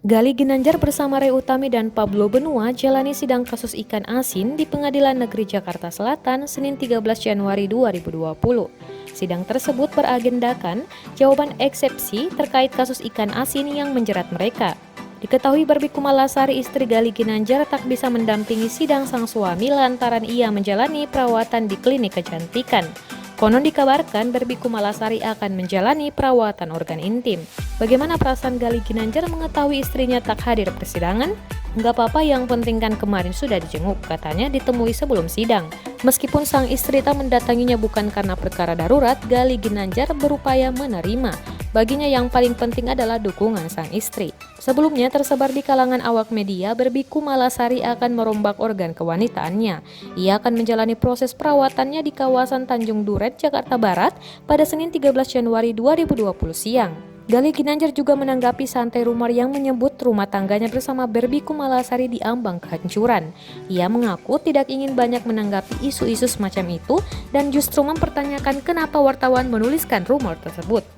Gali Ginanjar bersama Ray Utami dan Pablo Benua jalani sidang kasus ikan asin di Pengadilan Negeri Jakarta Selatan Senin 13 Januari 2020. Sidang tersebut beragendakan jawaban eksepsi terkait kasus ikan asin yang menjerat mereka. Diketahui Barbie Kumalasari, istri Gali Ginanjar, tak bisa mendampingi sidang sang suami lantaran ia menjalani perawatan di klinik kecantikan. Konon dikabarkan Barbie Kumalasari akan menjalani perawatan organ intim. Bagaimana perasaan Gali Ginanjar mengetahui istrinya tak hadir persidangan? Nggak apa-apa, yang penting kan kemarin sudah dijenguk, katanya ditemui sebelum sidang. Meskipun sang istri tak mendatanginya bukan karena perkara darurat, Gali Ginanjar berupaya menerima. Baginya yang paling penting adalah dukungan sang istri. Sebelumnya tersebar di kalangan awak media, Barbie Kumalasari akan merombak organ kewanitaannya. Ia akan menjalani proses perawatannya di kawasan Tanjung Duret, Jakarta Barat pada Senin 13 Januari 2020 siang. Gali Ginanjar juga menanggapi santai rumor yang menyebut rumah tangganya bersama Barbie Kumalasari diambang kehancuran. Ia mengaku tidak ingin banyak menanggapi isu-isu semacam itu dan justru mempertanyakan kenapa wartawan menuliskan rumor tersebut.